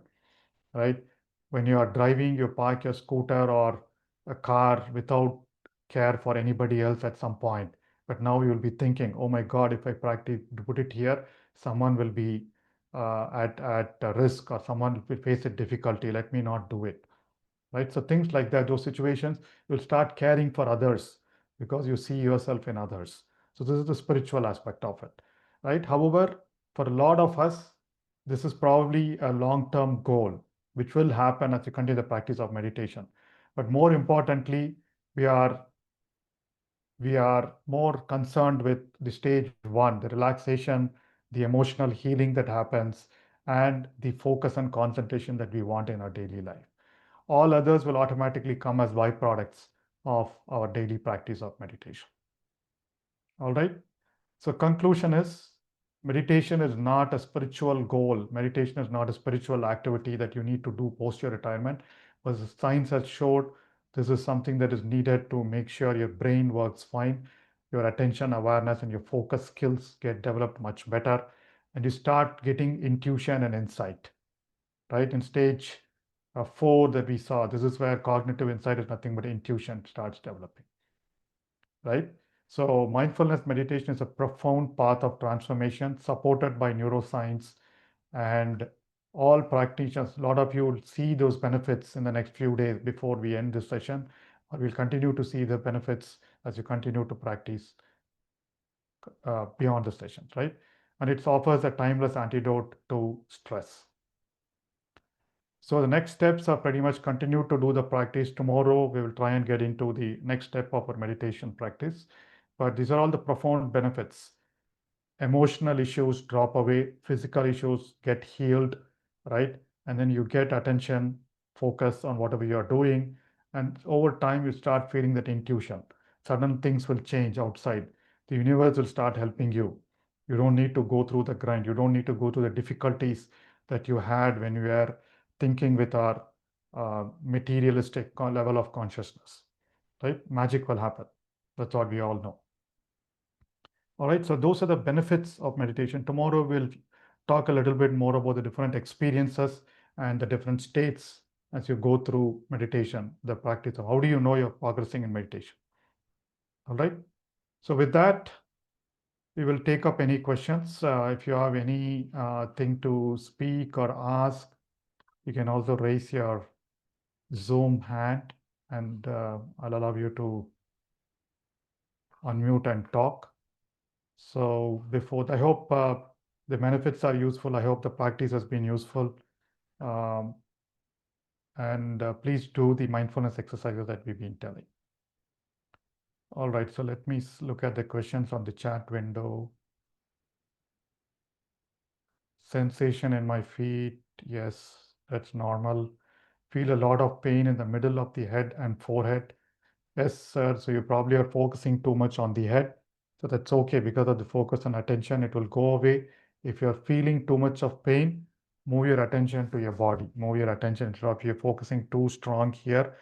Speaker 1: right? When you are driving, you park your scooter or a car without care for anybody else at some point. But now you will be thinking, oh my God, if I practice put it here, someone will be at a risk, or someone will face a difficulty. Let me not do it, right? So things like that, those situations, you'll start caring for others because you see yourself in others. So this is the spiritual aspect of it, right? However, for a lot of us, this is probably a long-term goal, which will happen as you continue the practice of meditation. But more importantly, we are we are more concerned with the stage 1, the relaxation, the emotional healing that happens, and the focus and concentration that we want in our daily life. All others will automatically come as byproducts of our daily practice of meditation. All right. So conclusion is, meditation is not a spiritual goal. Meditation is not a spiritual activity that you need to do post your retirement. But science has showed this is something that is needed to make sure your brain works fine, your attention awareness and your focus skills get developed much better, and you start getting intuition and insight, right? In stage 4 that we saw, this is where cognitive insight is nothing but intuition starts developing, right? So mindfulness meditation is a profound path of transformation supported by neuroscience, and all practitioners, a lot of you will see those benefits in the next few days before we end this session. or we'll continue to see the benefits as you continue to practice beyond the sessions, right? And it offers a timeless antidote to stress. So the next steps are pretty much continue to do the practice. Tomorrow we will try and get into the next step of our meditation practice. But these are all the profound benefits. Emotional issues drop away, physical issues get healed, right? And then you get attention, focus on whatever you're doing. And over time, you start feeling that intuition. Sudden things will change outside. The universe will start helping you. You don't need to go through the grind. You don't need to go through the difficulties that you had when you were thinking with our materialistic level of consciousness, right? Magic will happen. That's what we all know. All right, so those are the benefits of meditation. Tomorrow we'll talk a little bit more about the different experiences and the different states as you go through meditation, the practice of how do you know you're progressing in meditation. All right, so with that, we will take up any questions. If you have any thing to speak or ask, you can also raise your Zoom hand and I'll allow you to unmute and talk. So before, I hope the benefits are useful. I hope the practice has been useful. And please do the mindfulness exercises that we've been telling. All right, so let me look at the questions on the chat window. Sensation in my feet, yes, that's normal. Feel a lot of pain in the middle of the head and forehead. Yes, sir, so you probably are focusing too much on the head. So that's okay, because of the focus and attention, it will go away. If you're feeling too much of pain, move your attention to your body. Move your attention. So if you're focusing too strong here,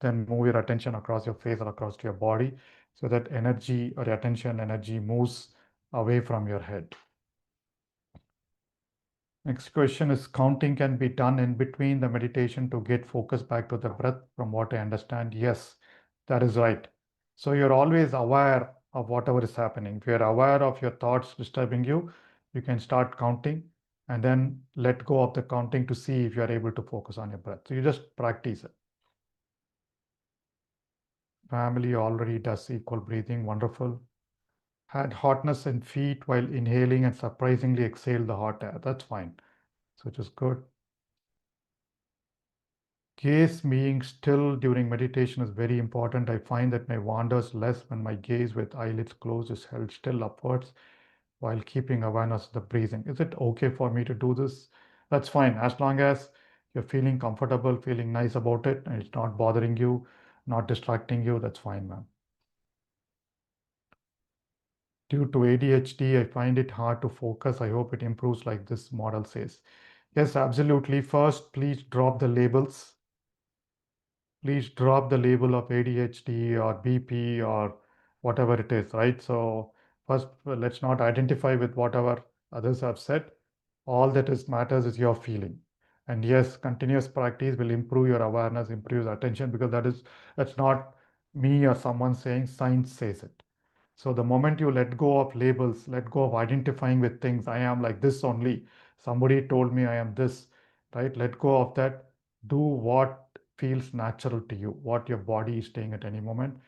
Speaker 1: then move your attention across your face or across to your body so that energy or attention energy moves away from your head. Next question is, counting can be done in between the meditation to get focus back to the breath, from what I understand. Yes, that is right. So you're always aware of whatever is happening. If you're aware of your thoughts disturbing you, you can start counting and then let go of the counting to see if you're able to focus on your breath. So you just practice it. Family already does equal breathing. Wonderful. Had hotness in feet while inhaling and surprisingly exhaled the hot air. That's fine. So it is good. Gaze being still during meditation is very important. I find that my wanders less when my gaze with eyelids closed is held still upwards while keeping awareness of the breathing. Is it okay for me to do this? That's fine, as long as you're feeling comfortable, feeling nice about it, and it's not bothering you, not distracting you, that's fine, ma'am. Due to ADHD, I find it hard to focus. I hope it improves like this model says. Yes, absolutely. First, please drop the labels. Please drop the label of ADHD or BP or whatever it is, right? So first, let's not identify with whatever others have said. All that is matters is your feeling. And yes, continuous practice will improve your awareness, improve your attention, because that's not me or someone saying, science says it. So the moment you let go of labels, let go of identifying with things, I am like this only. Somebody told me I am this, right? Let go of that. Do what feels natural to you, what your body is saying at any moment.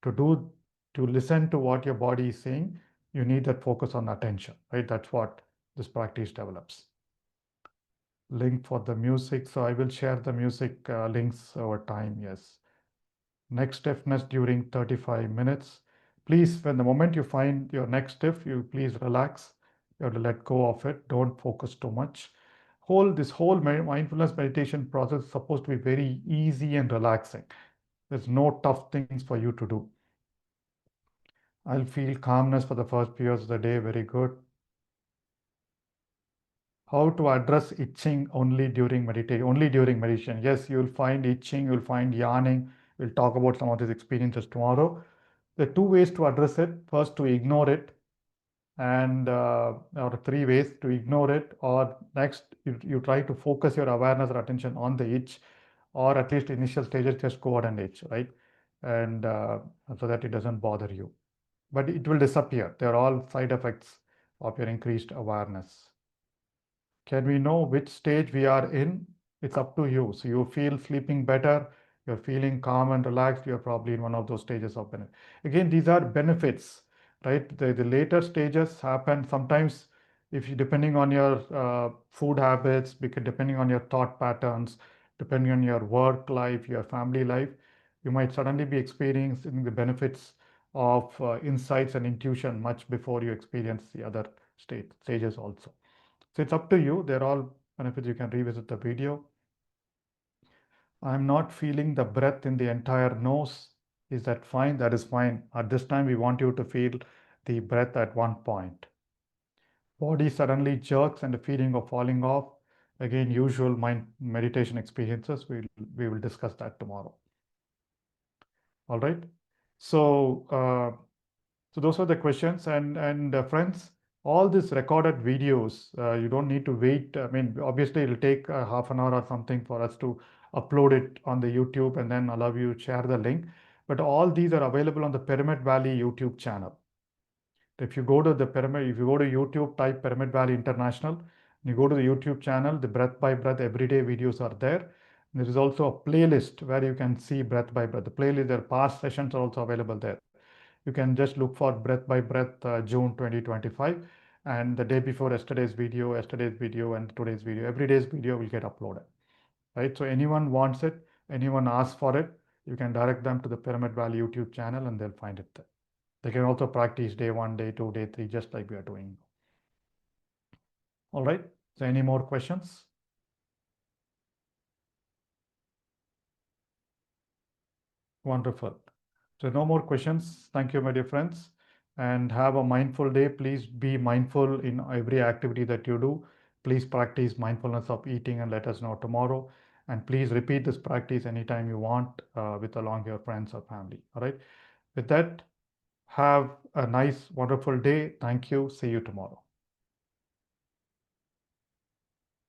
Speaker 1: To listen to what your body is saying, you need that focus on attention, right? That's what this practice develops. Link for the music. So I will share the music links over time. Yes. Next stiffness during 35 minutes. Please, when the moment you find your next stiff, you please relax. You have to let go of it. Don't focus too much. This whole mindfulness meditation process is supposed to be very easy and relaxing. There's no tough things for you to do. I'll feel calmness for the first few hours of the day. Very good. How to address itching only during meditation? Only during meditation. Yes, you'll find itching, you'll find yawning. We'll talk about some of these experiences tomorrow. There are two ways to address it. First, to ignore it, and or three ways to ignore it. Or next, you try to focus your awareness or attention on the itch, or at least initial stages, just go out and itch, right? And so that it doesn't bother you. But it will disappear. They're all side effects of your increased awareness. Can we know which stage we are in? It's up to you. So you feel sleeping better, you're feeling calm and relaxed, you're probably in one of those stages of benefit. Again, these are benefits, right? The later stages happen sometimes if you, depending on your food habits, because depending on your thought patterns, depending on your work life, your family life, you might suddenly be experiencing the benefits of insights and intuition much before you experience the other stages also. So it's up to you. They're all benefits. You can revisit the video. I'm not feeling the breath in the entire nose. Is that fine? That is fine. At this time, we want you to feel the breath at one point. Body suddenly jerks and the feeling of falling off. Again, usual mind meditation experiences. We will discuss that tomorrow. All right. So, so those are the questions. And friends, all these recorded videos, you don't need to wait. I mean, obviously, it'll take half an hour or something for us to upload it on the YouTube and then allow you to share the link. But all these are available on the Pyramid Valley YouTube channel. If you go to the Pyramid, if you go to YouTube, type Pyramid Valley International, and you go to the YouTube channel, the breath by breath everyday videos are there. There is also a playlist where you can see breath by breath. The playlist, their past sessions are also available there. You can just look for breath by breath June 2025, and the day before yesterday's video, and today's video, every day's video will get uploaded, right? So anyone wants it, anyone asks for it, you can direct them to the Pyramid Valley YouTube channel and they'll find it there. They can also practice day 1, day 2, day 3, just like we are doing. All right. So any more questions? Wonderful. So no more questions. Thank you, my dear friends, and have a mindful day. Please be mindful in every activity that you do. Please practice mindfulness of eating and let us know tomorrow. And please repeat this practice anytime you want with along your friends or family. All right. With that, have a nice, wonderful day. Thank you. See you tomorrow.